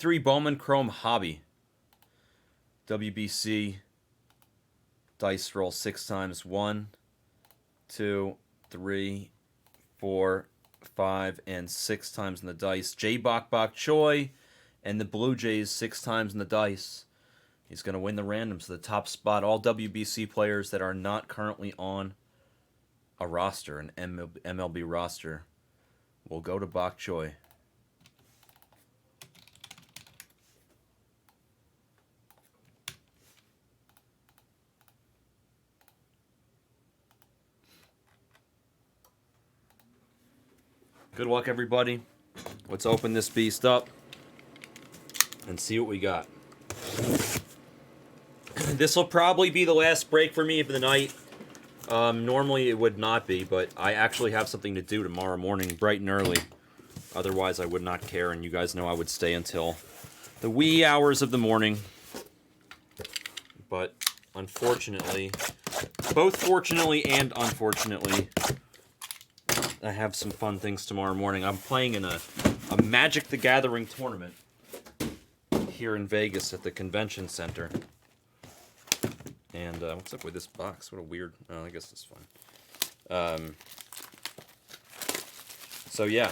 3 Bowman Chrome Hobby. WBC. Dice roll 6 times. 1, 2, 3, 4, 5, and 6 times in the dice. Jay Bok Bok Choi and the Blue Jays 6 times in the dice. He's going to win the randoms. The top spot, all WBC players that are not currently on a roster, an MLB roster, will go to Bok Choi. Good luck, everybody. Let's open this beast up and see what we got. This will probably be the last break for me for the night. Normally it would not be, but I actually have something to do tomorrow morning, bright and early. Otherwise, I would not care, and you guys know I would stay until the wee hours of the morning. But unfortunately, both fortunately and unfortunately, I have some fun things tomorrow morning. I'm playing in a Magic the Gathering tournament here in Vegas at the convention center. And what's up with this box? What a weird... Oh, I guess it's fine. So yeah.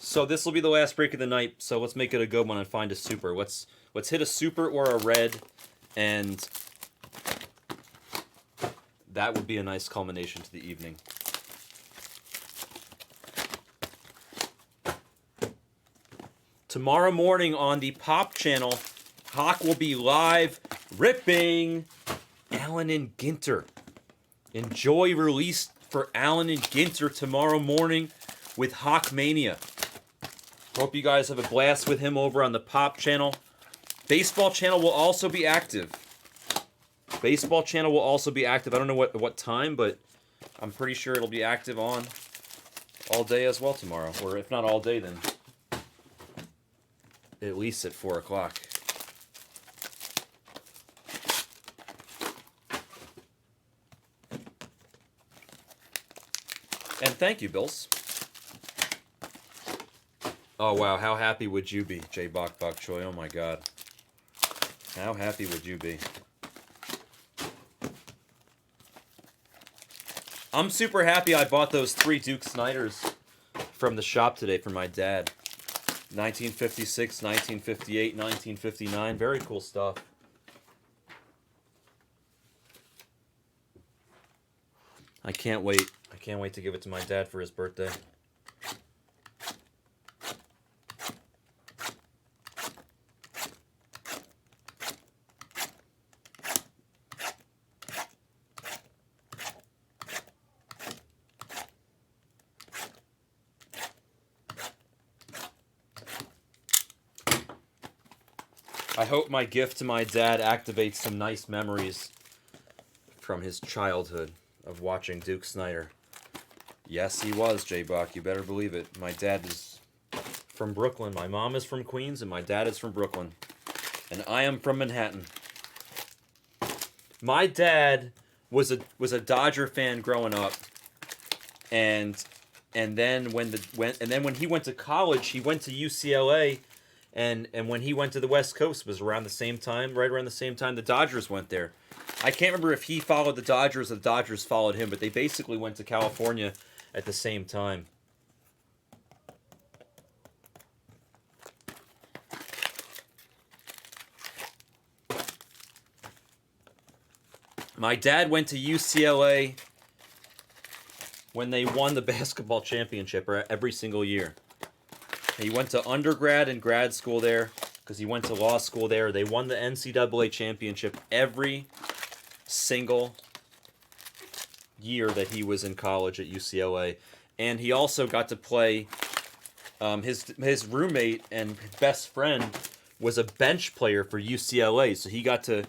So this will be the last break of the night. So let's make it a good one and find a super. Let's hit a super or a red, and that would be a nice culmination to the evening. Tomorrow morning on the Pop channel, Hawk will be live ripping Allen and Ginter. Enjoy release for Allen and Ginter tomorrow morning with Hawk Mania. Hope you guys have a blast with him over on the Pop channel. Baseball channel will also be active. Baseball channel will also be active. I don't know what time, but I'm pretty sure it'll be active on all day as well tomorrow. Or if not all day, then at least at 4 o'clock. And thank you, Bills. Oh, wow. How happy would you be, Jay Bok Bok Choi? Oh, my God. How happy would you be? I'm super happy I bought those 3 Duke Snyders from the shop today for my dad. 1956, 1958, 1959. Very cool stuff. I can't wait. I can't wait to give it to my dad for his birthday. I hope my gift to my dad activates some nice memories from his childhood of watching Duke Snider. Yes, he was, J-Bach. You better believe it. My dad is from Brooklyn. My mom is from Queens, and my dad is from Brooklyn. And I am from Manhattan. My dad was a Dodger fan growing up, and then when he went to college, he went to UCLA. And when he went to the West Coast, it was around the same time, right around the same time the Dodgers went there. I can't remember if he followed the Dodgers or the Dodgers followed him, but they basically went to California at the same time. My dad went to UCLA when they won the basketball championship every single year. He went to undergrad and grad school there because he went to law school there. They won the NCAA championship every single year that he was in college at UCLA. And he also got to play, his roommate and best friend was a bench player for UCLA. So he got to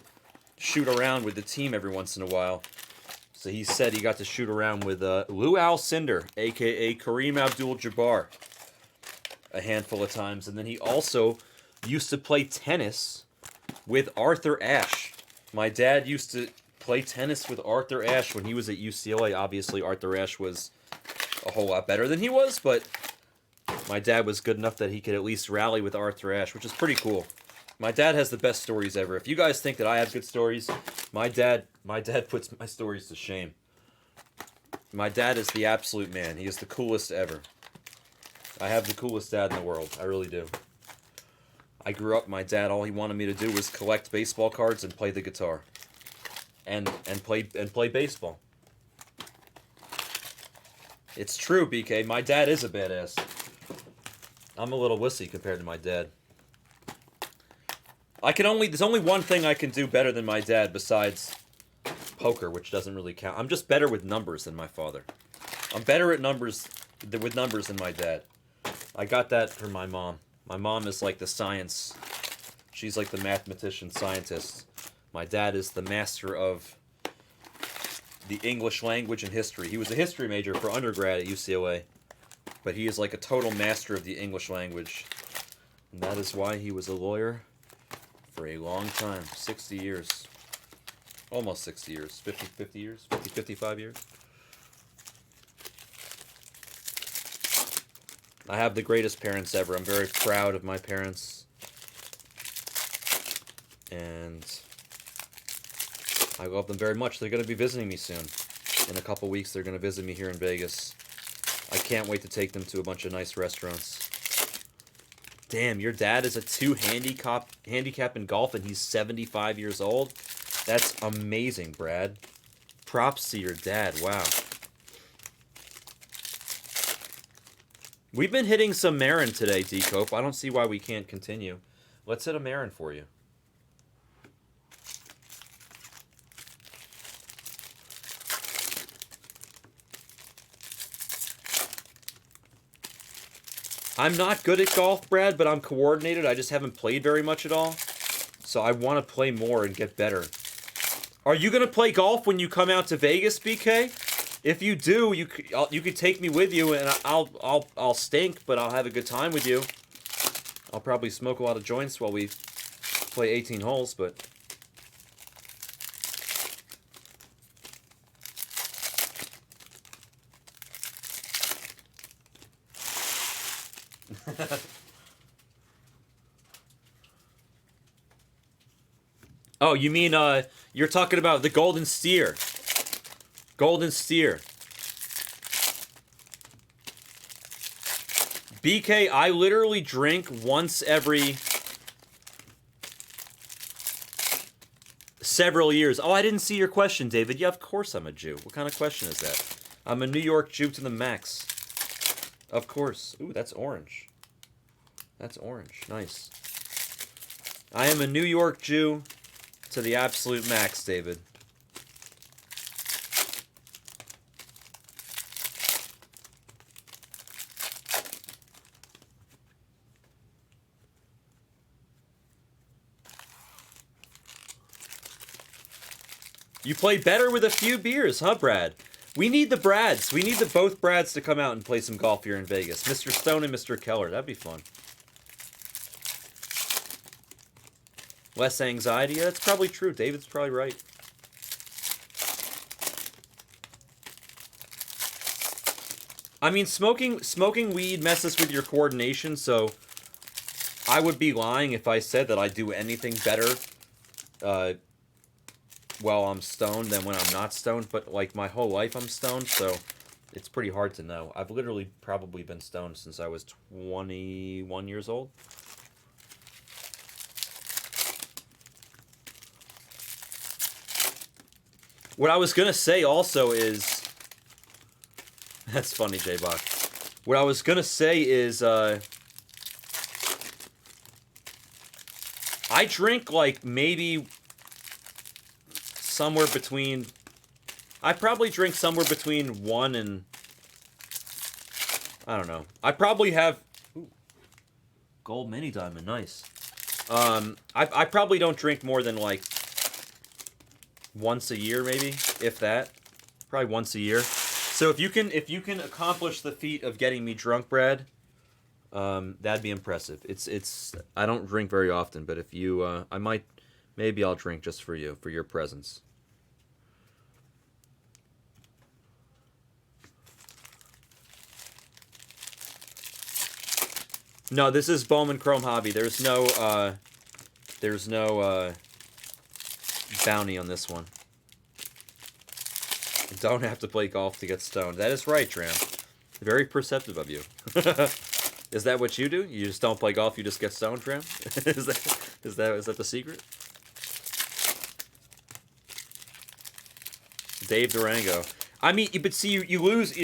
shoot around with the team every once in a while. So he said he got to shoot around with Lou Alcindor, a.k.a. Kareem Abdul-Jabbar, a handful of times. And then he also used to play tennis with Arthur Ashe. My dad used to play tennis with Arthur Ashe when he was at UCLA. Obviously, Arthur Ashe was a whole lot better than he was, but My dad was good enough that he could at least rally with Arthur Ashe, which is pretty cool. My dad has the best stories ever. If you guys think that I have good stories, my dad puts my stories to shame. My dad is the absolute man. He is the coolest ever. I have the coolest dad in the world. I really do. I grew up, my dad, all he wanted me to do was collect baseball cards and play the guitar. And play baseball. It's true, BK. My dad is a badass. I'm a little wussy compared to my dad. There's only one thing I can do better than my dad besides poker, which doesn't really count. I'm just better with numbers than my father. I'm better at numbers than my dad. I got that from my mom. My mom is like the science. She's like the mathematician scientist. My dad is the master of the English language and history. He was a history major for undergrad at UCLA. But he is like a total master of the English language. And that is why he was a lawyer for a long time. 60 years. Almost 60 years. 50 years? 55 years? I have the greatest parents ever. I'm very proud of my parents. And I love them very much. They're going to be visiting me soon. In a couple weeks, they're going to visit me here in Vegas. I can't wait to take them to a bunch of nice restaurants. Damn, your dad is a 2 handicap in golf and he's 75 years old? That's amazing, Brad. Props to your dad. Wow. We've been hitting some Marin today, D-Cope. I don't see why we can't continue. Let's hit a Marin for you. I'm not good at golf, Brad, but I'm coordinated. I just haven't played very much at all. So I want to play more and get better. Are you going to play golf when you come out to Vegas, BK? If you do, you could take me with you, and I'll stink, but I'll have a good time with you. I'll probably smoke a lot of joints while we play 18 holes, but... Oh, you mean, you're talking about the Golden Steer. Golden Steer. BK, I literally drink once every several years. Oh, I didn't see your question, David. Yeah, of course I'm a Jew. What kind of question is that? I'm a New York Jew to the max. Of course. Ooh, that's orange. That's orange. Nice. I am a New York Jew to the absolute max, David. You play better with a few beers, huh, Brad? We need the Brads. We need both Brads to come out and play some golf here in Vegas. Mr. Stone and Mr. Keller. That'd be fun. Less anxiety? Yeah, that's probably true. David's probably right. I mean, smoking weed messes with your coordination, so I would be lying if I said that I do anything better while I'm stoned than when I'm not stoned. But, like, my whole life I'm stoned, so it's pretty hard to know. I've literally probably been stoned since I was 21 years old. What I was going to say also is... That's funny, J-Bach. What I was going to say is... I drink, like, maybe... somewhere between... I probably drink somewhere between 1 and... I don't know. I probably have... Ooh, gold mini diamond, nice. I probably don't drink more than, like... once a year, maybe, if that. Probably once a year. So if you can accomplish the feat of getting me drunk, Brad, that'd be impressive. It's I don't drink very often, but if you maybe I'll drink just for you, for your presence. No, this is Bowman Chrome Hobby. There's no bounty on this one. You don't have to play golf to get stoned. That is right, Tram. Very perceptive of you. Is that what you do? You just don't play golf, you just get stoned, Tram? is that the secret? Dave Durango. I mean, but see, you lose.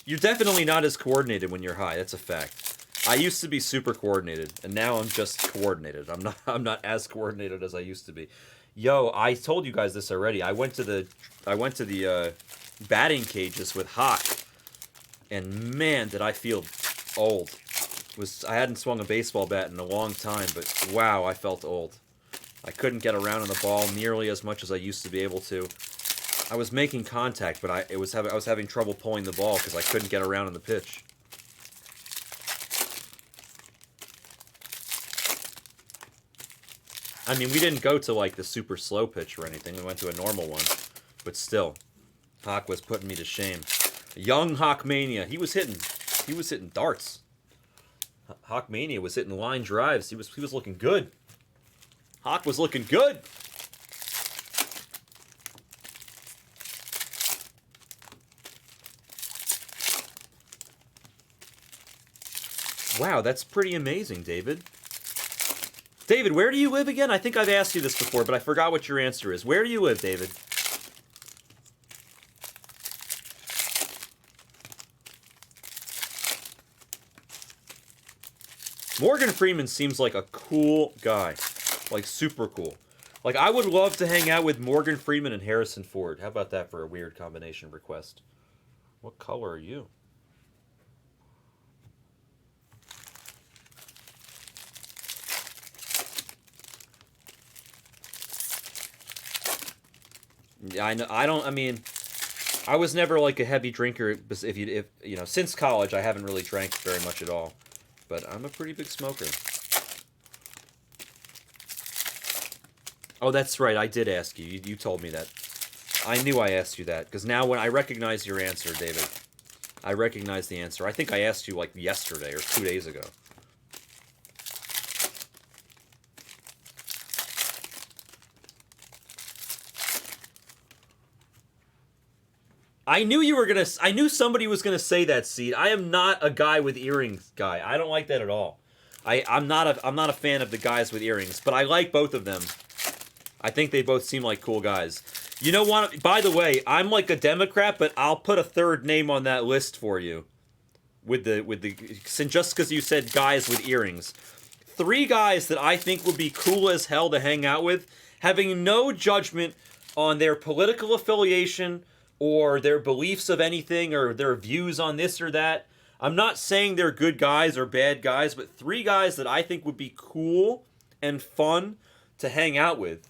You're definitely not as coordinated when you're high. That's a fact. I used to be super coordinated, and now I'm just coordinated. I'm not as coordinated as I used to be. Yo, I told you guys this already. I went to the batting cages with Hawk, and man, did I feel old. I hadn't swung a baseball bat in a long time, but wow, I felt old. I couldn't get around on the ball nearly as much as I used to be able to. I was making contact, but I was having trouble pulling the ball because I couldn't get around on the pitch. I mean, we didn't go to like the super slow pitch or anything. We went to a normal one, but still, Hawk was putting me to shame. Young Hawkmania, he was hitting darts. Hawkmania was hitting line drives. He was looking good. Hawk was looking good. Wow, that's pretty amazing, David. David, where do you live again? I think I've asked you this before, but I forgot what your answer is. Where do you live, David? Morgan Freeman seems like a cool guy. Like, super cool. Like, I would love to hang out with Morgan Freeman and Harrison Ford. How about that for a weird combination request? What color are you? Yeah, I know. I mean, I was never like a heavy drinker. If you know, since college, I haven't really drank very much at all. But I'm a pretty big smoker. Oh, that's right. I did ask you. You told me that. I knew I asked you that because now when I recognize your answer, David, I recognize the answer. I think I asked you like yesterday or 2 days ago. I knew somebody was gonna say that, Seed. I am not a guy with earrings guy. I don't like that at all. I'm not a fan of the guys with earrings, but I like both of them. I think they both seem like cool guys. You know what? By the way, I'm like a Democrat, but I'll put a third name on that list for you. Just because you said guys with earrings. 3 guys that I think would be cool as hell to hang out with, having no judgment on their political affiliation or their beliefs of anything or their views on this or that. I'm not saying they're good guys or bad guys, but 3 guys that I think would be cool and fun to hang out with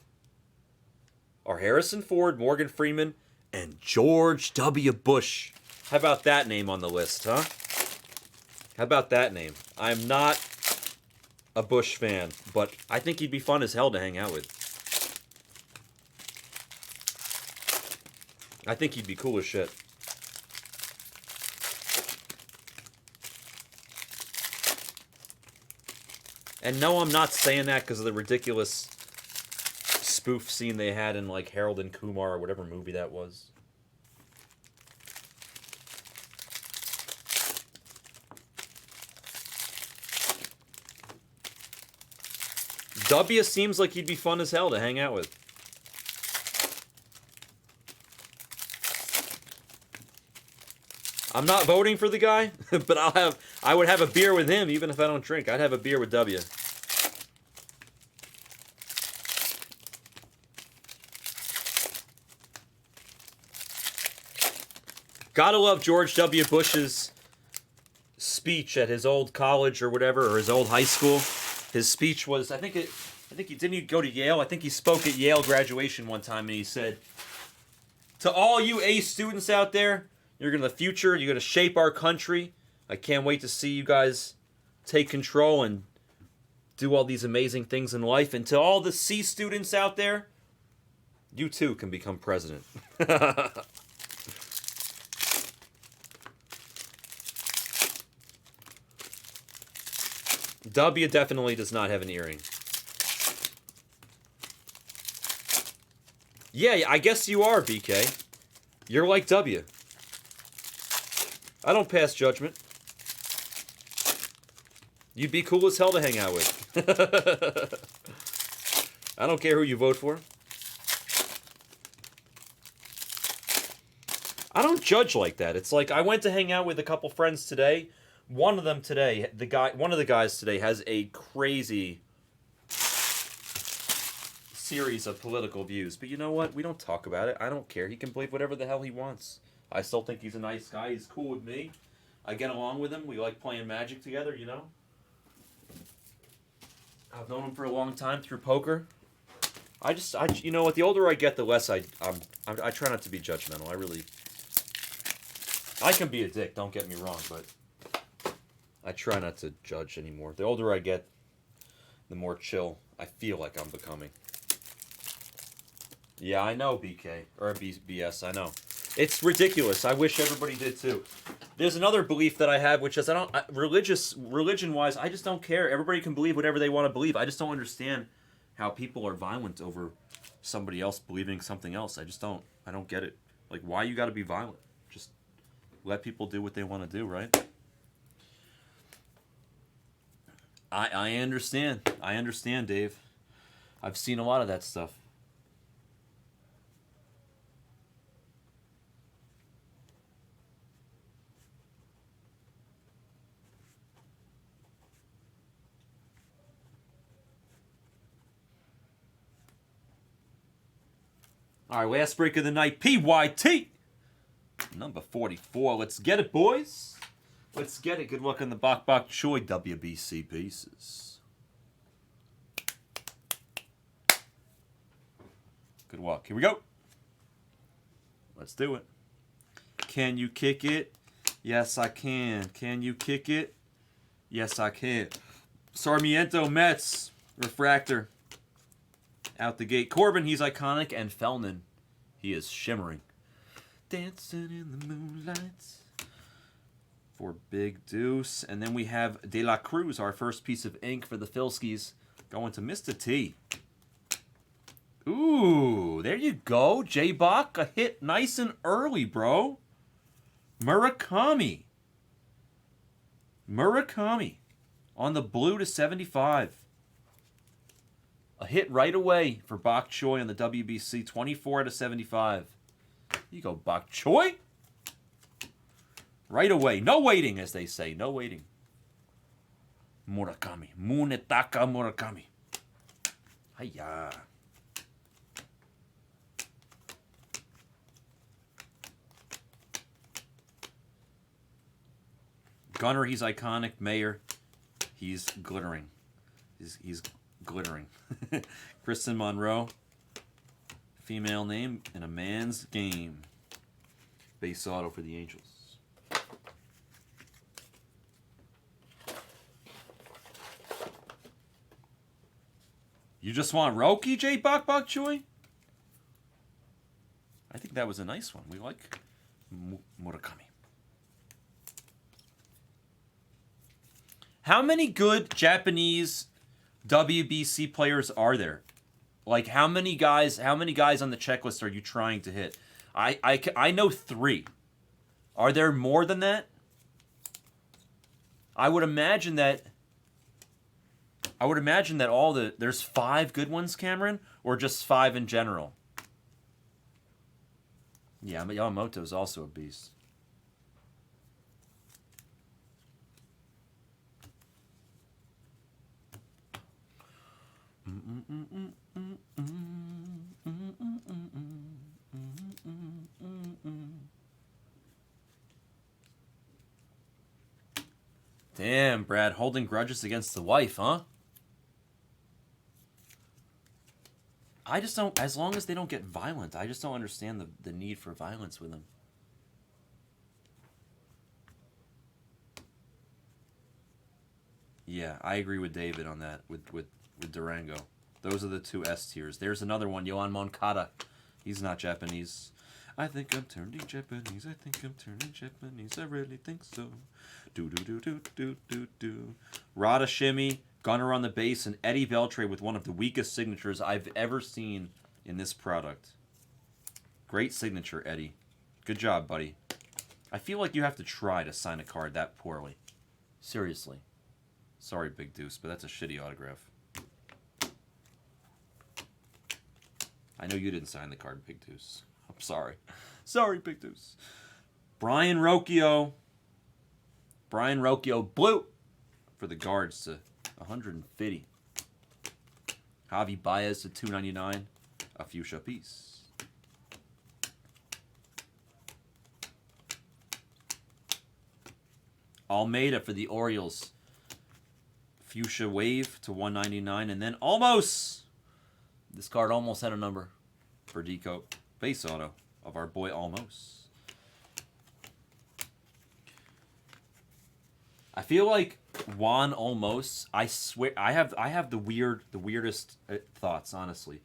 are Harrison Ford, Morgan Freeman, and George W. Bush. How about that name on the list, huh? How about that name? I'm not a Bush fan, but I think he'd be fun as hell to hang out with. I think he'd be cool as shit. And no, I'm not saying that because of the ridiculous spoof scene they had in like Harold and Kumar or whatever movie that was. W seems like he'd be fun as hell to hang out with. I'm not voting for the guy, but I would have a beer with him even if I don't drink. I'd have a beer with W. Gotta love George W. Bush's speech at his old college or whatever, or his old high school. His speech was, I think he didn't he go to Yale. I think he spoke at Yale graduation one time, and he said, "To all you A students out there, you're gonna the future. You're gonna shape our country. I can't wait to see you guys take control and do all these amazing things in life. And to all the C students out there, you too can become president." W definitely does not have an earring. Yeah, I guess you are, BK. You're like W. I don't pass judgment. You'd be cool as hell to hang out with. I don't care who you vote for. I don't judge like that. It's like I went to hang out with a couple friends today. One of them today, one of the guys today has a crazy series of political views. But you know what? We don't talk about it. I don't care. He can believe whatever the hell he wants. I still think he's a nice guy. He's cool with me. I get along with him. We like playing Magic together, you know? I've known him for a long time through poker. You know what? The older I get, the less I try not to be judgmental. I can be a dick, don't get me wrong, but I try not to judge anymore. The older I get, the more chill I feel like I'm becoming. Yeah, I know, BK. Or BS, I know. It's ridiculous. I wish everybody did too. There's another belief that I have, which is religion-wise, I just don't care. Everybody can believe whatever they want to believe. I just don't understand how people are violent over somebody else believing something else. I don't get it. Like, why you got to be violent? Just let people do what they want to do, right? I understand. I understand, Dave. I've seen a lot of that stuff. All right, last break of the night, PYT. Number 44. Let's get it, boys. Let's get it. Good luck on the Bok Bok Choi WBC pieces. Good luck. Here we go. Let's do it. Can you kick it? Yes, I can. Can you kick it? Yes, I can. Sarmiento Mets. Refractor. Out the gate. Corbin, he's iconic. And Fellman, he is shimmering. Dancing in the moonlight. For Big Deuce. And then we have De La Cruz, our first piece of ink for the Philskies, going to Mr. T. Ooh, there you go. J-Bach, a hit nice and early, bro. Murakami. Murakami on the blue to 75. A hit right away for Bok Choy on the WBC, 24 out of 75. You go, Bok Choy. Right away. No waiting, as they say. No waiting. Murakami. Munetaka Murakami. Hiya. Gunner, he's iconic. Mayer, he's glittering. He's glittering. Kristen Monroe, female name in a man's game. Base auto for the Angels. You just want Roki, J. Bok Bok Choi? I think that was a nice one. We like Murakami. How many good Japanese WBC players are there? Like, how many guys on the checklist are you trying to hit? I know 3. Are there more than that? I would imagine that there's 5 good ones, Cameron, or just 5 in general. Yeah, but Yamamoto's also a beast. Damn, Brad, holding grudges against the wife, huh? I just don't, as long as they don't get violent, I just don't understand the need for violence with them. Yeah, I agree with David on that, with Durango. Those are the 2 S tiers. There's another one, Yohan Moncada. He's not Japanese. I think I'm turning Japanese. I think I'm turning Japanese. I really think so. Do do do do do do do. Rada Shimmy, Gunner on the bass, and Eddie Beltre with one of the weakest signatures I've ever seen in this product. Great signature, Eddie. Good job, buddy. I feel like you have to try to sign a card that poorly. Seriously. Sorry, Big Deuce, but that's a shitty autograph. I know you didn't sign the card, Big Deuce. I'm sorry. Sorry, Big Deuce. Brian Rocchio. Brian Rocchio blue for the guards to 150. Javi Baez to 299. A fuchsia piece. Almeida for the Orioles. Fuchsia wave to 199. And then almost. This card almost had a number for Deco. Base auto of our boy Almost. I feel like Juan Almost. I swear I have the weirdest thoughts, honestly.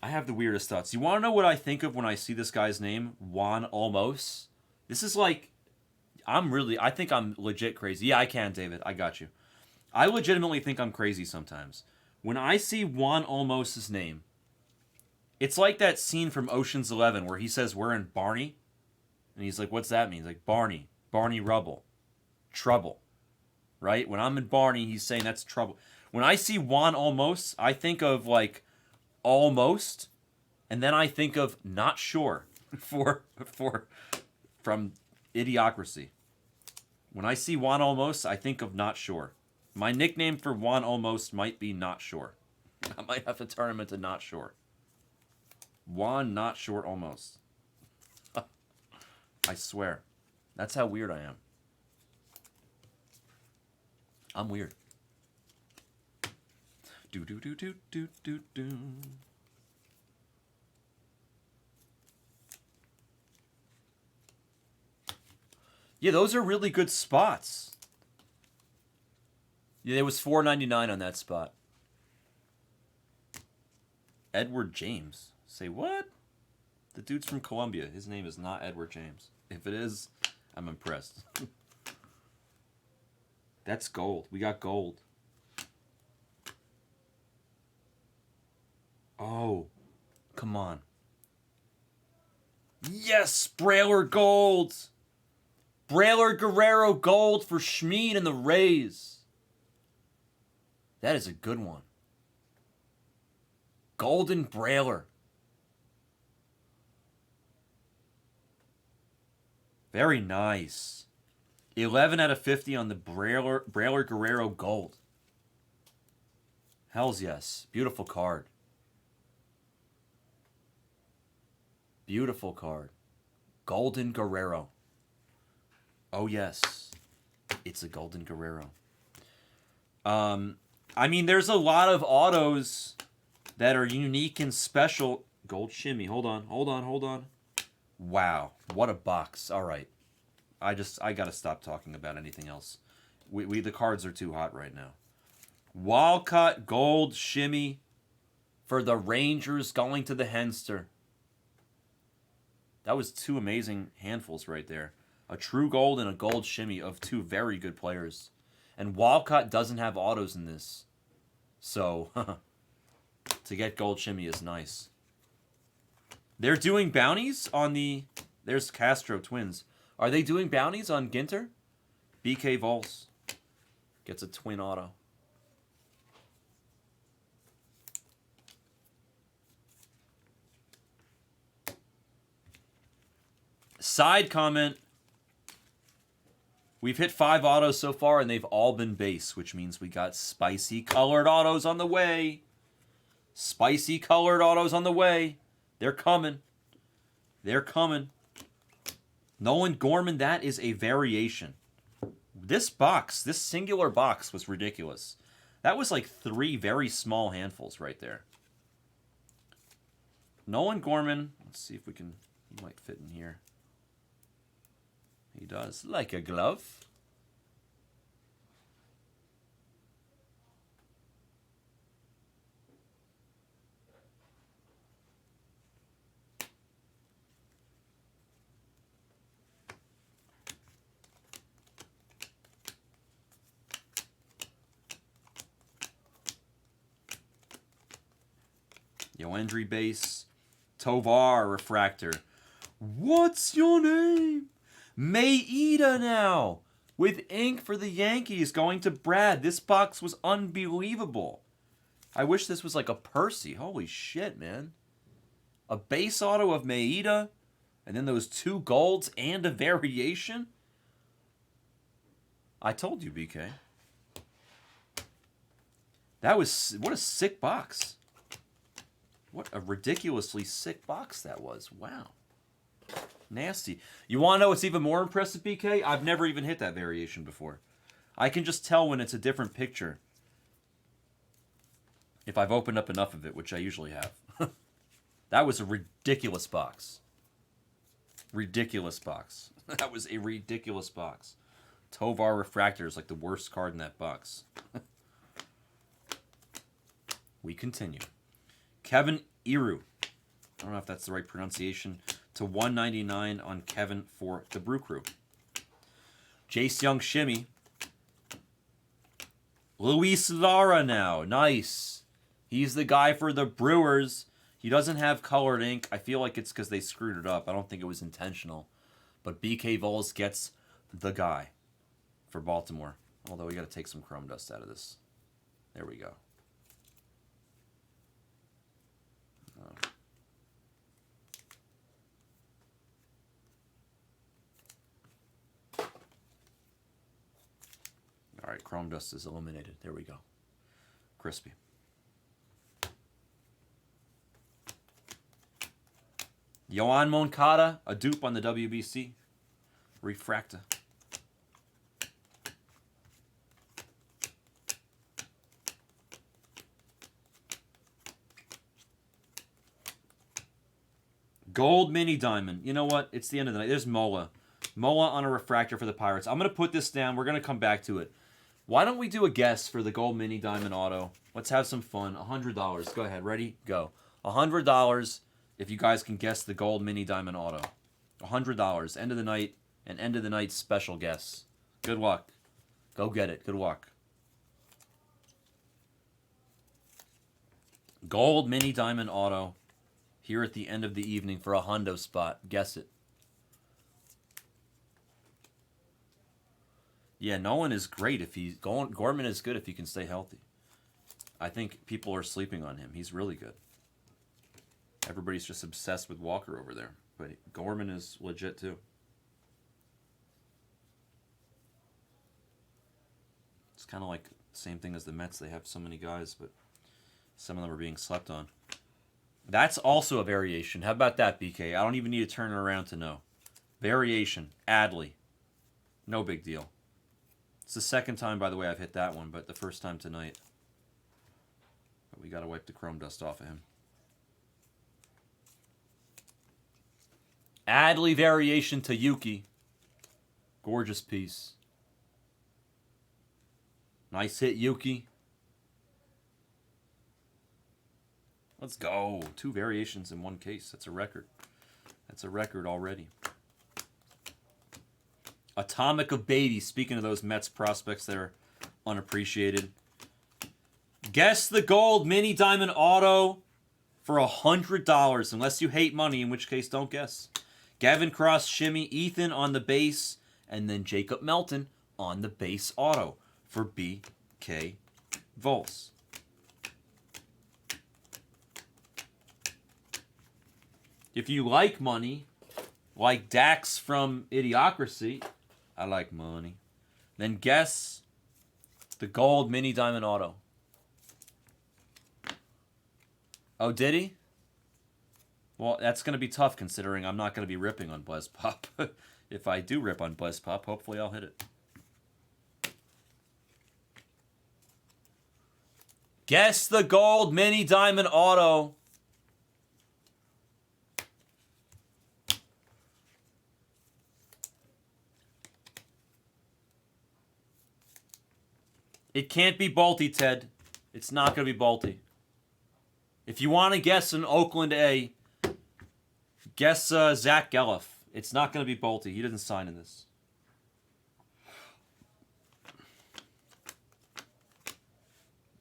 I have the weirdest thoughts. You want to know what I think of when I see this guy's name? Juan Almost. This is like I think I'm legit crazy. Yeah, I can, David. I got you. I legitimately think I'm crazy sometimes. When I see Juan Almost's name, it's like that scene from Ocean's 11 where he says we're in Barney. And he's like, what's that mean? He's like, Barney Rubble. Trouble. Right? When I'm in Barney, he's saying that's trouble. When I see Juan Almost, I think of like almost, and then I think of not sure from Idiocracy. When I see Juan Almost, I think of not sure. My nickname for Juan Almost might be not sure. I might have to turn him into not sure. Juan not sure almost. I swear. That's how weird I am. I'm weird. Do do do do do do do. Yeah, those are really good spots. Yeah, there was $4.99 on that spot. Edward James. Say what? The dude's from Colombia. His name is not Edward James. If it is, I'm impressed. That's gold. We got gold. Oh, come on. Yes, Brailer gold. Brailer Guerrero gold for Schmid and the Rays. That is a good one. Golden Brailer. Very nice. 11 out of 50 on the Brailer Guerrero gold. Hells yes. Beautiful card. Beautiful card. Golden Guerrero. Oh yes. It's a Golden Guerrero. I mean, there's a lot of autos that are unique and special. Gold shimmy. Hold on. Wow. What a box. All right. I got to stop talking about anything else. The cards are too hot right now. Walcott gold shimmy for the Rangers going to the Henster. That was two amazing handfuls right there. A true gold and a gold shimmy of two very good players. And Walcott doesn't have autos in this. So, to get gold shimmy is nice. They're doing bounties on the... There's Castro twins. Are they doing bounties on Ginter? BK Vols gets a twin auto. Side comment. We've hit 5 autos so far, and they've all been base, which means we got spicy colored autos on the way. Spicy colored autos on the way. They're coming. They're coming. Nolan Gorman, that is a variation. This box, this singular box was ridiculous. That was like 3 very small handfuls right there. Nolan Gorman, let's see if we can, he might fit in here. He does, like a glove. Yoendry base. Tovar refractor. What's your name? Maeda now. With ink for the Yankees going to Brad. This box was unbelievable. I wish this was like a Percy. Holy shit, man. A base auto of Maeda. And then those 2 golds and a variation. I told you, BK. That was... What a sick box. What a ridiculously sick box that was. Wow. Nasty. You want to know what's even more impressive, BK? I've never even hit that variation before. I can just tell when it's a different picture. If I've opened up enough of it, which I usually have. That was a ridiculous box. Ridiculous box. That was a ridiculous box. Tovar Refractor is like the worst card in that box. We continue. Kevin Iru. I don't know if that's the right pronunciation. To 199 on Kevin for the Brew Crew. Jace Young Shimmy. Luis Lara now. Nice. He's the guy for the Brewers. He doesn't have colored ink. I feel like it's because they screwed it up. I don't think it was intentional. But BK Vols gets the guy for Baltimore. Although we got to take some chrome dust out of this. There we go. All right, chrome dust is eliminated. There we go. Crispy. Yoan Moncada, a dupe on the WBC. Refractor. Gold mini diamond. You know what? It's the end of the night. There's Mola. Mola on a refractor for the Pirates. I'm going to put this down. We're going to come back to it. Why don't we do a guess for the gold mini diamond auto? Let's have some fun. $100. Go ahead. Ready? Go. $100 if you guys can guess the gold mini diamond auto. $100. End of the night. An end of the night special guess. Good luck. Go get it. Good luck. Gold mini diamond auto. Here at the end of the evening for a hundo spot. Guess it. Yeah, Nolan is great if he's... Gorman is good if he can stay healthy. I think people are sleeping on him. He's really good. Everybody's just obsessed with Walker over there. But Gorman is legit too. It's kind of like the same thing as the Mets. They have so many guys, but some of them are being slept on. That's also a variation. How about that, BK? I don't even need to turn it around to know. Variation. Adley. No big deal. It's the second time, by the way, I've hit that one, but the first time tonight. But we got to wipe the chrome dust off of him. Adley variation to Yuki. Gorgeous piece. Nice hit, Yuki. Let's go. 2 variations in one case. That's a record. That's a record already. Atomic of Beatty. Speaking of those Mets prospects that are unappreciated. Guess the gold mini diamond auto for $100. Unless you hate money, in which case don't guess. Gavin Cross, Shimmy, Ethan on the base, and then Jacob Melton on the base auto for BK Vols. If you like money, like Dax from Idiocracy, I like money, then guess the gold mini diamond auto. Oh, did he? Well, that's going to be tough considering I'm not going to be ripping on BlezPop. If I do rip on BlezPop, hopefully I'll hit it. Guess the gold mini diamond auto. It can't be Balti, Ted. It's not going to be Balti. If you want to guess an Oakland A, guess Zach Gelliff. It's not going to be Balti. He didn't sign in this.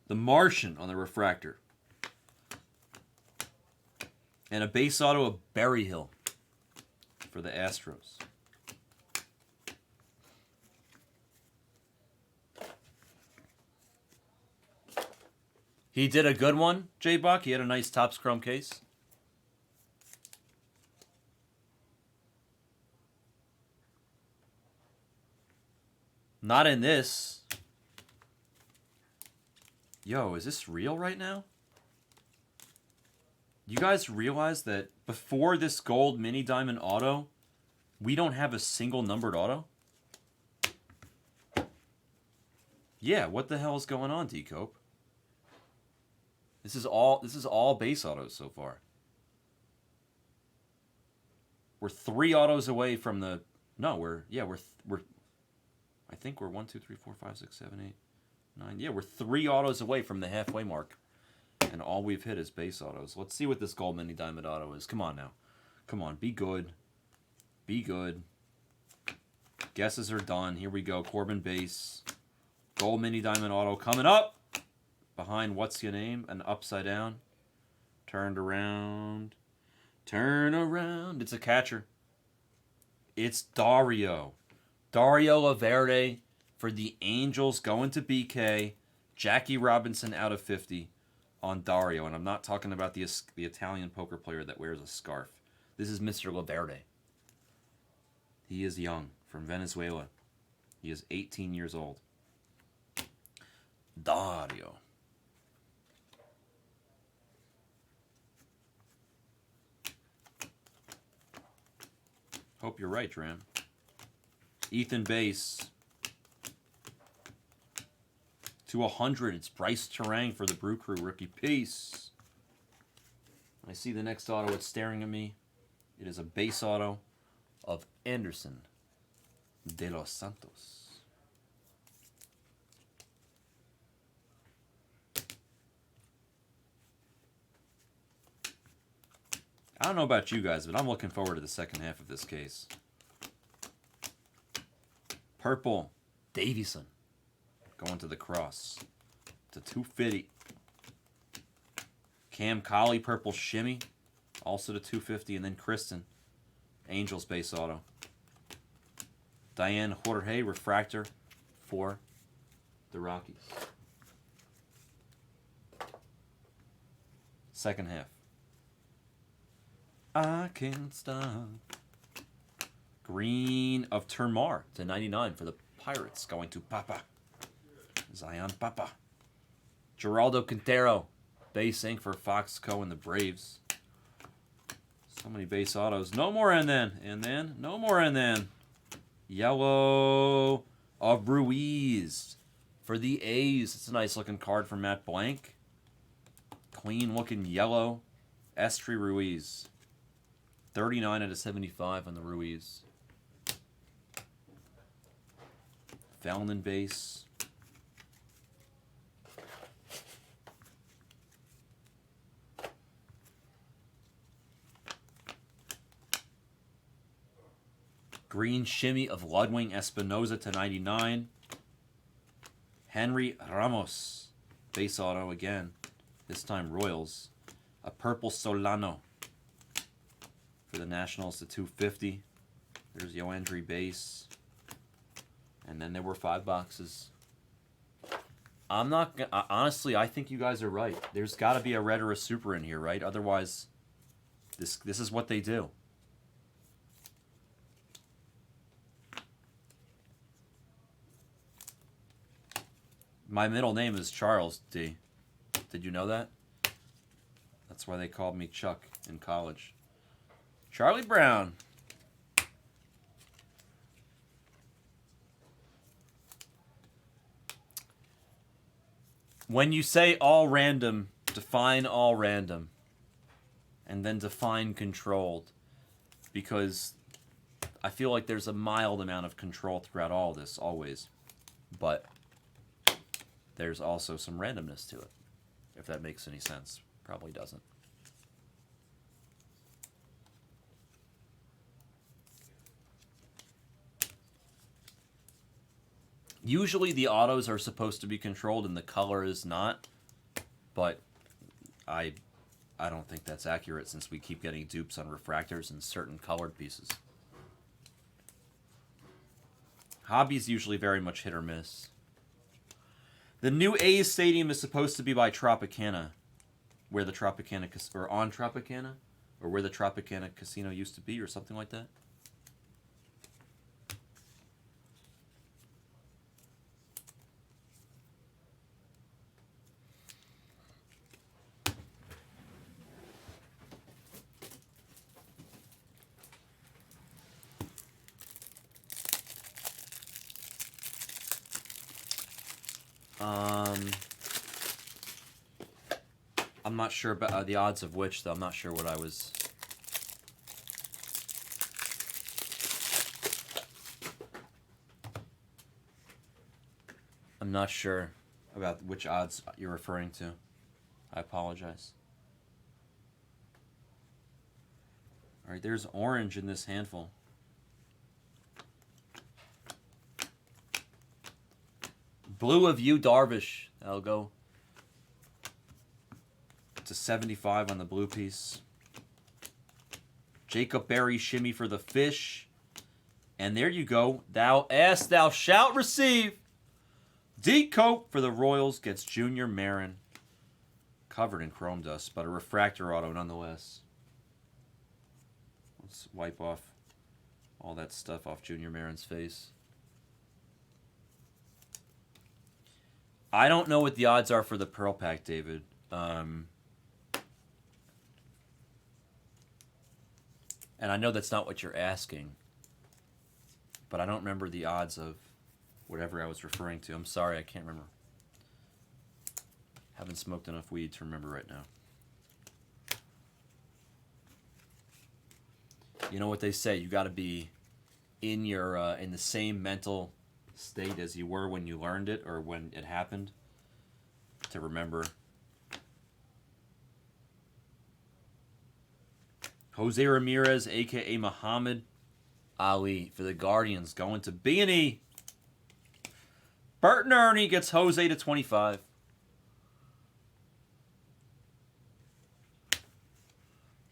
The Martian on the refractor. And a base auto of Berryhill for the Astros. He did a good one, J-Buck. He had a nice Topps Chrome case. Not in this. Yo, is this real right now? You guys realize that before this gold mini diamond auto, we don't have a single numbered auto? Yeah, what the hell is going on, D-Cope? This is all base autos so far. We're 3 autos away from the we're I think we're 1, 2, 3, 4, 5, 6, 7, 8, 9. Yeah, we're 3 autos away from the halfway mark. And all we've hit is base autos. Let's see what this gold mini diamond auto is. Come on now. Come on, be good. Be good. Guesses are done. Here we go. Corbin base. Gold mini diamond auto coming up. Behind what's your name? An upside down. Turned around. Turn around. It's a catcher. It's Dario. Dario Laverde for the Angels going to BK. Jackie Robinson out of 50 on Dario. And I'm not talking about the Italian poker player that wears a scarf. This is Mr. Laverde. He is young, from Venezuela. He is 18 years old. Dario. Hope you're right, Dram. Ethan base. To 100, it's Bryce Terang for the Brew Crew rookie piece. I see the next auto. It's staring at me. It is a base auto of Anderson de los Santos. I don't know about you guys, but I'm looking forward to the second half of this case. Purple, Davison. Going to the cross. To 250. Cam Colley, purple shimmy. Also to 250. And then Kristen. Angels base auto. Diane Jorge, refractor for the Rockies. Second half. I can't stop. Green of Termar to 99 for the Pirates. Going to Papa. Zion Papa. Geraldo Quintero. Base ink for Foxco and the Braves. So many base autos. No more and then. And then. No more and then. Yellow of Ruiz for the A's. It's a nice looking card from Matt Blank. Clean looking yellow. Estri Ruiz. 39 out of 75 on the Ruiz. Fallon base. Green shimmy of Ludwig Espinoza to 99. Henry Ramos. Base auto again. This time Royals. A purple Solano for the Nationals to 250. There's Yoendry base. And then there were 5 boxes. I'm not... honestly, I think you guys are right. There's got to be a red or a super in here, right? Otherwise, this is what they do. My middle name is Charles, D. Did you know that? That's why they called me Chuck in college. Charlie Brown. When you say all random, define all random. And then define controlled. Because I feel like there's a mild amount of control throughout all this, always. But there's also some randomness to it. If that makes any sense. Probably doesn't. Usually the autos are supposed to be controlled and the color is not. But I I don't think that's accurate since we keep getting dupes on refractors and certain colored pieces. Hobby's usually very much hit or miss. The new A's stadium is supposed to be by Tropicana, where the Tropicana, or on Tropicana, or where the Tropicana Casino used to be, or something like that. I'm not sure about the odds of which, though. I'm not sure what I was... I'm not sure about which odds you're referring to. I apologize. All right, there's orange in this handful. Blue of you, Darvish. That'll go to 75 on the blue piece. Jacob Berry shimmy for the fish. And there you go. Thou ask, thou shalt receive. D. Cope for the Royals gets Junior Marin. Covered in chrome dust, but a refractor auto nonetheless. Let's wipe off all that stuff off Junior Marin's face. I don't know what the odds are for the Pearl Pack, David. And I know that's not what you're asking. But I don't remember the odds of whatever I was referring to. I'm sorry, I can't remember. Haven't smoked enough weed to remember right now. You know what they say, you got to be in your in the same mental state as you were when you learned it or when it happened to remember. Jose Ramirez, a.k.a. Muhammad Ali for the Guardians, going to B&E. Burton Ernie gets Jose to 25.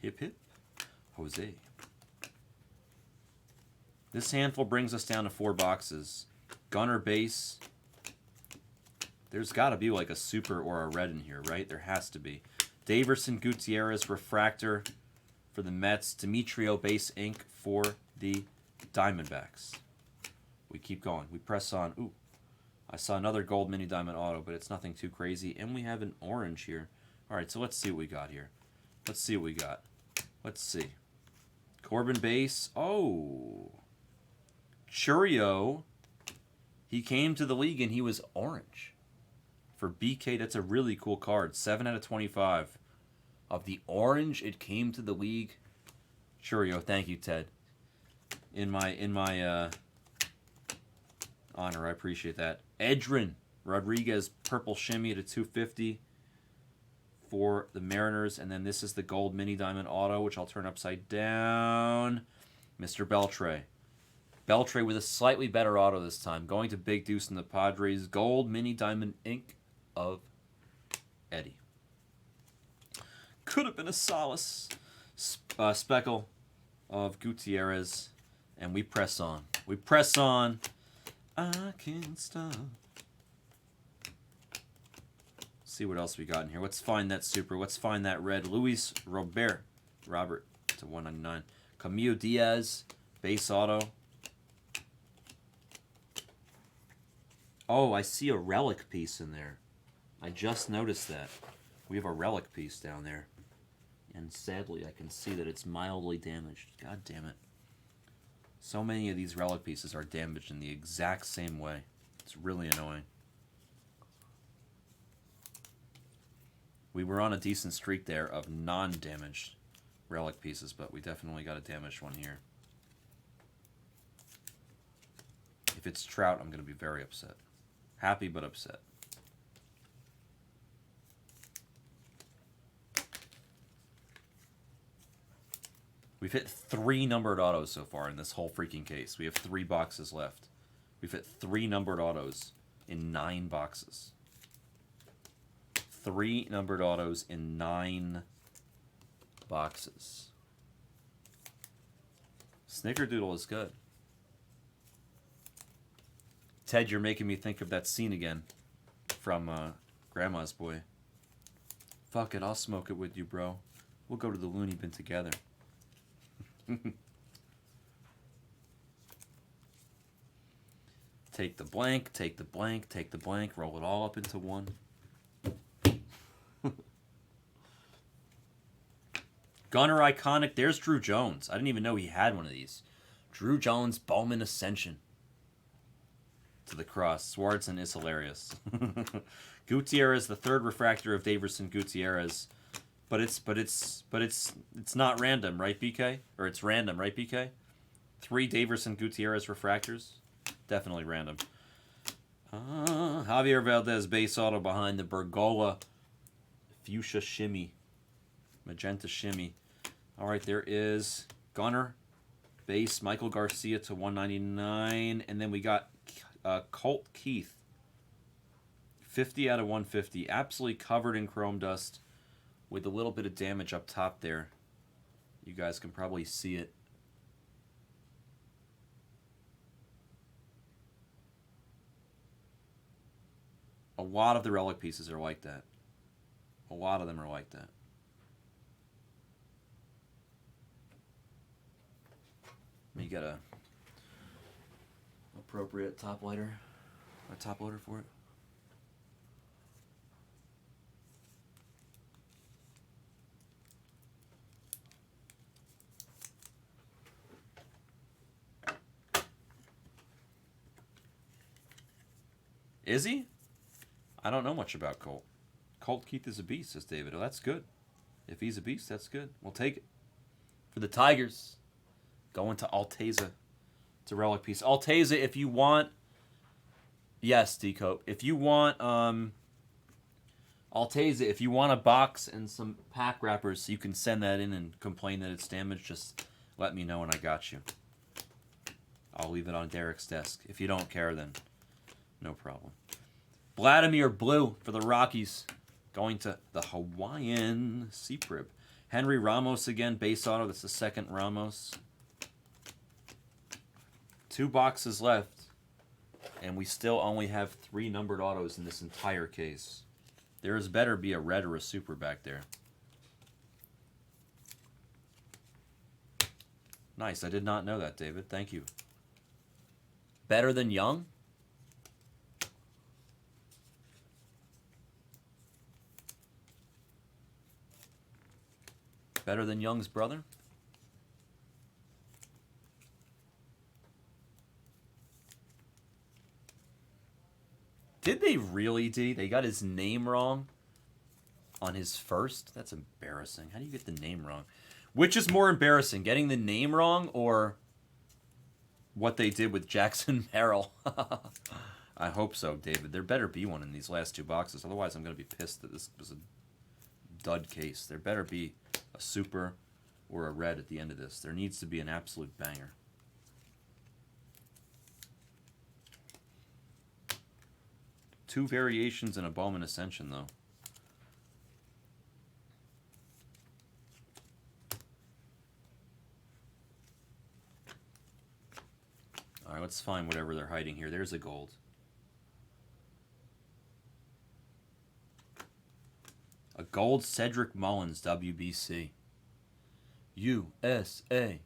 Hip, hip. Jose. This handful brings us down to 4 boxes. Gunner base. There's got to be like a super or a red in here, right? There has to be. Daverson Gutierrez refractor for the Mets. Demetrio base ink for the Diamondbacks. We keep going. We press on. Ooh, I saw another gold mini diamond auto, but it's nothing too crazy. And we have an orange here. All right, so let's see what we got here. Let's see what we got. Let's see. Corbin base. Oh. Churio. He came to the league and he was orange. For BK, that's a really cool card. 7 out of 25. Of the orange, it came to the league. Churio, thank you, Ted. In my honor, I appreciate that. Edrin Rodriguez, purple shimmy at a 250 for the Mariners. And then this is the gold mini diamond auto, which I'll turn upside down. Mr. Beltre. Beltre with a slightly better auto this time. Going to Big Deuce in the Padres. Gold mini diamond ink of Eddie. Could have been a solace. Speckle of Gutierrez. And we press on. We press on. I can't stop. See what else we got in here. Let's find that super. Let's find that red. Luis Robert to 199. Camilo Diaz, base auto. Oh, I see a relic piece in there. I just noticed that. We have a relic piece down there. And sadly, I can see that it's mildly damaged. God damn it. So many of these relic pieces are damaged in the exact same way. It's really annoying. We were on a decent streak there of non-damaged relic pieces, but we definitely got a damaged one here. If it's Trout, I'm going to be very upset. Happy but upset. We've hit 3 numbered autos so far in this whole freaking case. We have 3 boxes left. We've hit 3 numbered autos in 9 boxes. 3 numbered autos in 9 boxes. Snickerdoodle is good. Ted, you're making me think of that scene again from Grandma's Boy. Fuck it, I'll smoke it with you, bro. We'll go to the loony bin together. Take the blank, take the blank, take the blank, roll it all up into one. Gunner Iconic, there's Drew Jones. I didn't even know he had one of these. Drew Jones, Bowman Ascension. To the cross. Swartzen is hilarious. Gutierrez, the third refractor of Daverson Gutierrez. But it's not random, right, BK? Or it's random, right, BK? 3 Daverson Gutierrez refractors. Definitely random. Javier Valdez base auto behind the Bergola Fuchsia Shimmy. Magenta Shimmy. Alright, there is Gunner. Base Michael Garcia to 199. And then we got Colt Keith. 50 out of 150. Absolutely covered in chrome dust with a little bit of damage up top there. You guys can probably see it. A lot of the relic pieces are like that. A lot of them are like that. You got a appropriate top lighter, a top loader for it. Is he? I don't know much about Colt. Colt Keith is a beast, says David. Oh, that's good. If he's a beast, that's good. We'll take it. For the Tigers, going to Alteza. It's a relic piece. Alteza, if you want... Yes, D-Cope. If you want... Alteza, if you want a box and some pack wrappers, you can send that in and complain that it's damaged. Just let me know and I got you. I'll leave it on Derek's desk. If you don't care, then no problem. Vladimir Blue for the Rockies. Going to the Hawaiian Seaprib. Henry Ramos again, base auto. That's the second Ramos. 2 boxes left. And we still only have 3 numbered autos in this entire case. There is better be a red or a super back there. Nice. I did not know that, David. Thank you. Better than Young? Better than Young's brother? Did they really, D? They got his name wrong on his first? That's embarrassing. How do you get the name wrong? Which is more embarrassing, getting the name wrong or what they did with Jackson Merrill? I hope so, David. There better be one in these last 2 boxes. Otherwise, I'm going to be pissed that this was a dud case. There better be a super or a red at the end of this. There needs to be an absolute banger. Two variations and a Bowman Ascension, though. All right, let's find whatever they're hiding here. There's a gold. A gold Cedric Mullins, WBC. USA.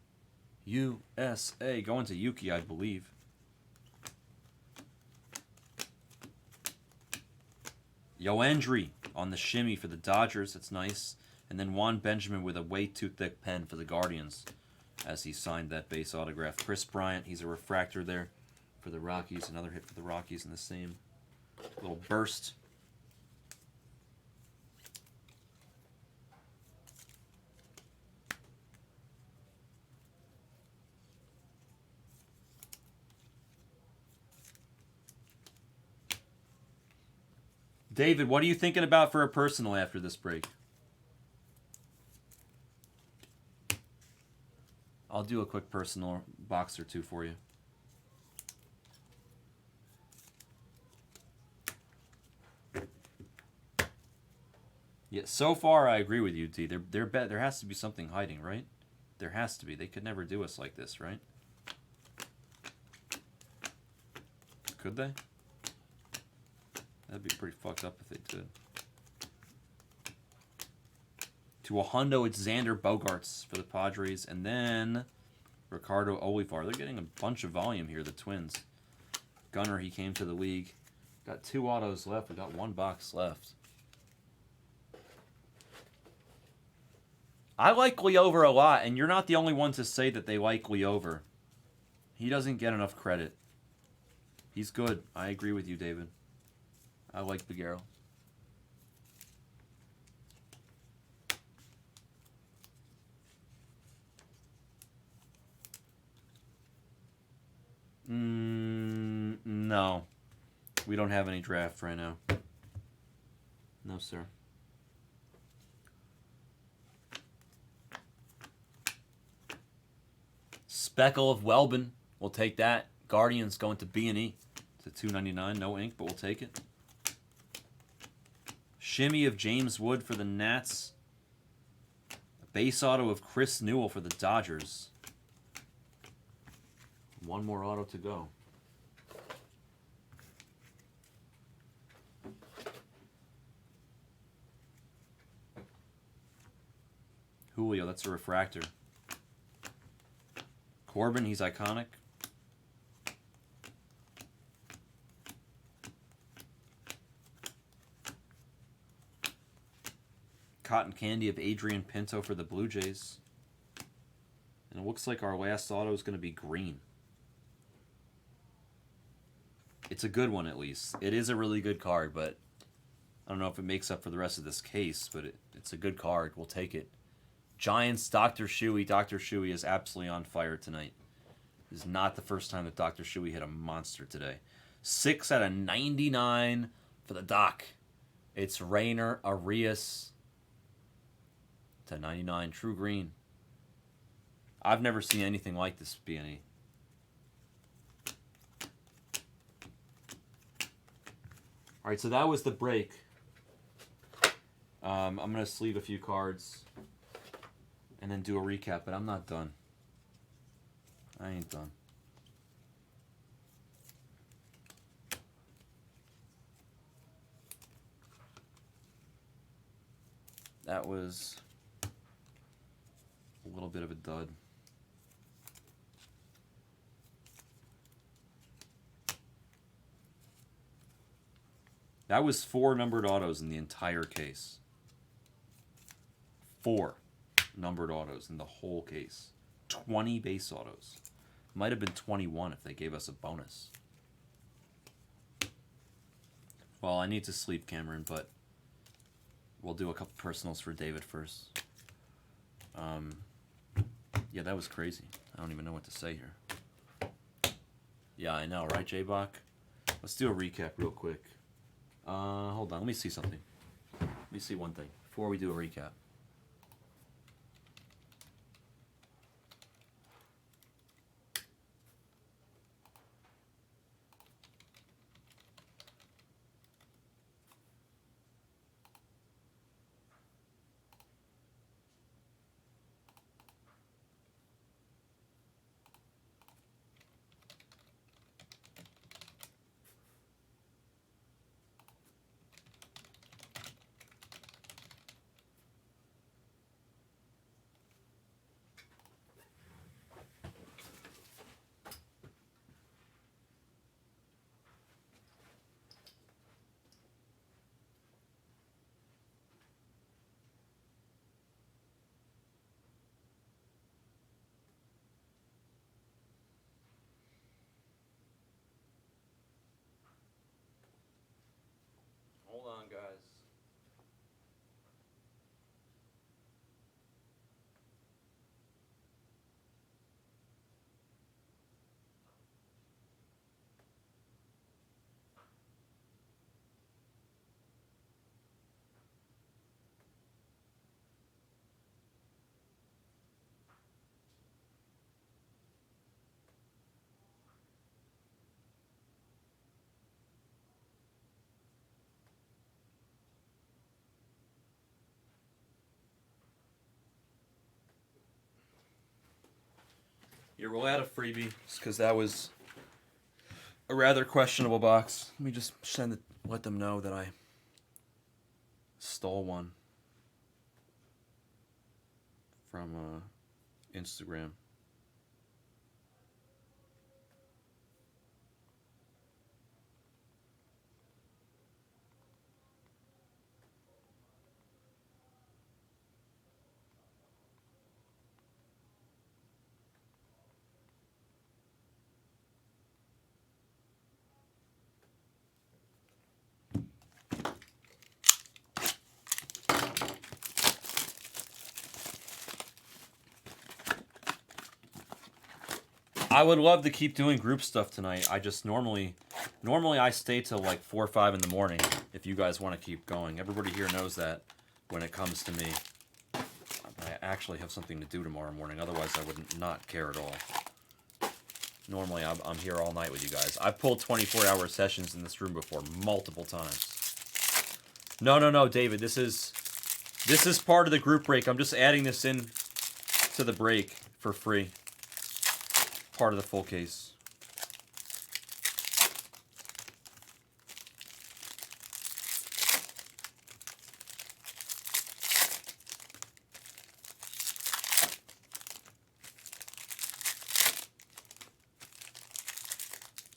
USA. Going to Yuki, I believe. Yoandry on the shimmy for the Dodgers. That's nice. And then Juan Benjamin with a way too thick pen for the Guardians as he signed that base autograph. Chris Bryant, he's a refractor there for the Rockies. Another hit for the Rockies in the same little burst. David, what are you thinking about for a personal after this break? I'll do a quick personal box or 2 for you. Yeah, so far I agree with you, D. There has to be something hiding, right? There has to be. They could never do us like this, right? Could they? That'd be pretty fucked up if they did. To a hundo, it's Xander Bogaerts for the Padres, and then Ricardo Olivar. They're getting a bunch of volume here, the Twins. Gunner, he came to the league. Got 2 autos left. We got 1 box left. I like Leover a lot, and you're not the only one to say that they like Leover. He doesn't get enough credit. He's good. I agree with you, David. I like Biguero. No. We don't have any draft right now. No, sir. Speckle of Welbin. We'll take that. Guardians going to B&E. It's a $2.99. No ink, but we'll take it. Shimmy of James Wood for the Nats. A base auto of Chris Newell for the Dodgers. 1 more auto to go. Julio, that's a refractor. Corbin, he's iconic. Cotton candy of Adrian Pinto for the Blue Jays. And it looks like our last auto is going to be green. It's a good one, at least. It is a really good card, but I don't know if it makes up for the rest of this case, but it's a good card. We'll take it. Giants, Dr. Shuey. Dr. Shuey is absolutely on fire tonight. This is not the first time that Dr. Shuey hit a monster today. 6 out of 99 for the Doc. It's Rainer Arias to 99. True green. I've never seen anything like this, B&E. All right, so that was the break. I'm going to sleeve a few cards and then do a recap, but I'm not done. I ain't done. That was a little bit of a dud. That was 4 numbered autos in the entire case. 4 numbered autos in the whole case. 20 base autos. Might have been 21 if they gave us a bonus. Well, I need to sleep, Cameron, but we'll do a couple personals for David first. Yeah, that was crazy. I don't even know what to say here. Yeah, I know, right, J-Bach? Let's do a recap real quick. Hold on, let me see something. Let me see one thing before we do a recap. Here, we'll add a freebie because that was a rather questionable box. Let me just let them know that I stole one from Instagram. I would love to keep doing group stuff tonight. I just normally I stay till like 4 or 5 in the morning if you guys want to keep going. Everybody here knows that when it comes to me. I actually have something to do tomorrow morning. Otherwise, I would not care at all. Normally, I'm here all night with you guys. I've pulled 24-hour sessions in this room before, multiple times. No, David. This is part of the group break. I'm just adding this in to the break for free. Part of the full case.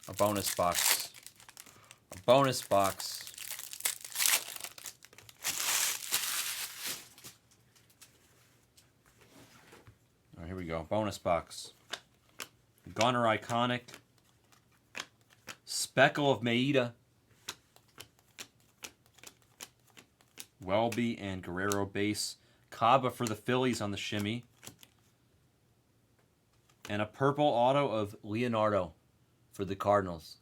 A bonus box. A bonus box. All right, here we go. Bonus box. Gunner Iconic. Speckle of Maeda. Welby and Guerrero base. Kaba for the Phillies on the shimmy. And a purple auto of Leonardo for the Cardinals.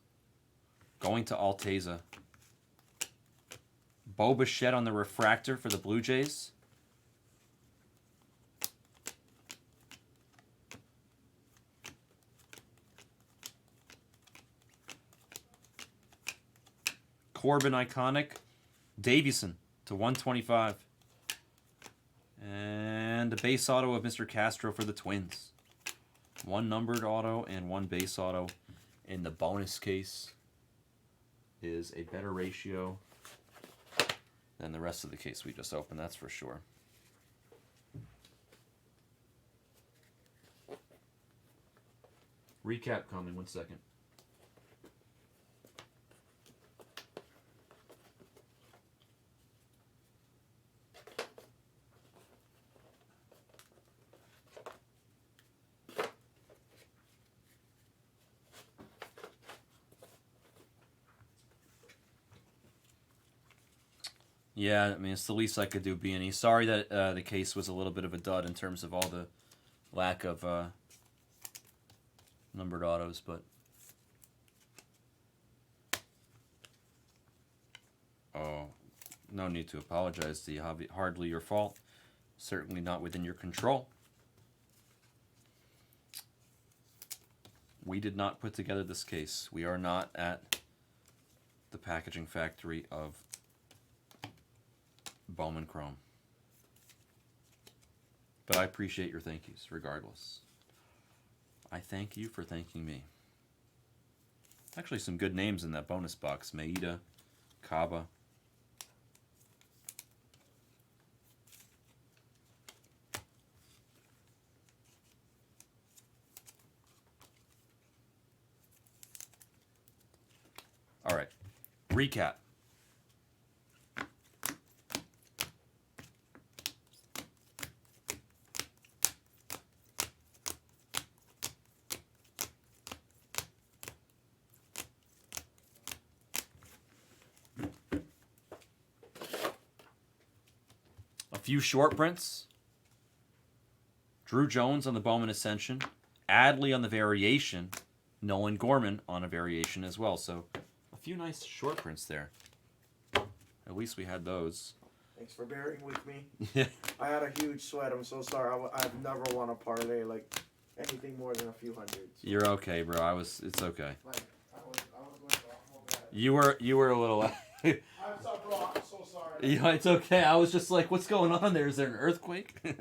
Going to Alteza. Bo Bichette on the refractor for the Blue Jays. Corbin Iconic. Davison to 125. And a base auto of Mr. Castro for the Twins. One numbered auto and one base auto. In the bonus case is a better ratio than the rest of the case we just opened, that's for sure. Recap coming, 1 second. Yeah, I mean, it's the least I could do, B&E. Sorry that the case was a little bit of a dud in terms of all the lack of numbered autos, but... Oh, no need to apologize to you. Hardly your fault. Certainly not within your control. We did not put together this case. We are not at the packaging factory of Bowman Chrome. But I appreciate your thank yous, regardless. I thank you for thanking me. Actually, some good names in that bonus box. Maeda, Kaba. All right, recap. A few short prints. Drew Jones on the Bowman Ascension. Adley on the variation. Nolan Gorman on a variation as well. So a few nice short prints there. At least we had those. Thanks for bearing with me. Yeah. I had a huge sweat. I'm so sorry. I've never won a parlay like anything more than a few hundreds. You're okay, bro. It's okay. Like I was going to awful bad. You were a little. I'm so bro. I'm so sorry. Yeah, it's okay. I was just like, what's going on there? Is there an earthquake? Yes,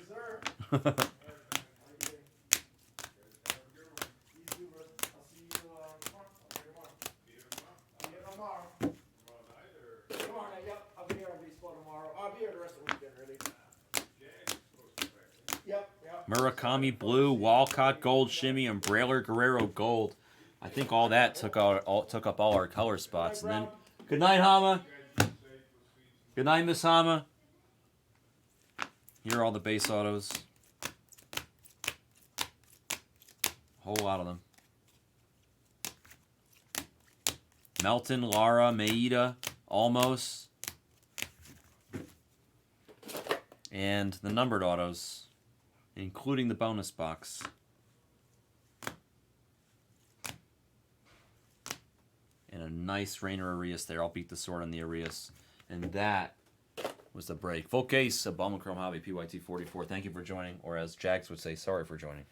sir. be here the rest of the weekend, really. Yep. Murakami Blue, Walcott Gold Shimmy, and Brailer Guerrero Gold. I think all that took up all our color spots. And then, good night, Hama. Good night, Miss Hama. Here are all the base autos. A whole lot of them. Melton, Lara, Maeda, Almost. And the numbered autos, including the bonus box. And a nice Rainer Arias there. I'll beat the sword on the Arias. And that was the break. Full case of Bowman Chrome Hobby, PYT 44. Thank you for joining, or as Jags would say, sorry for joining.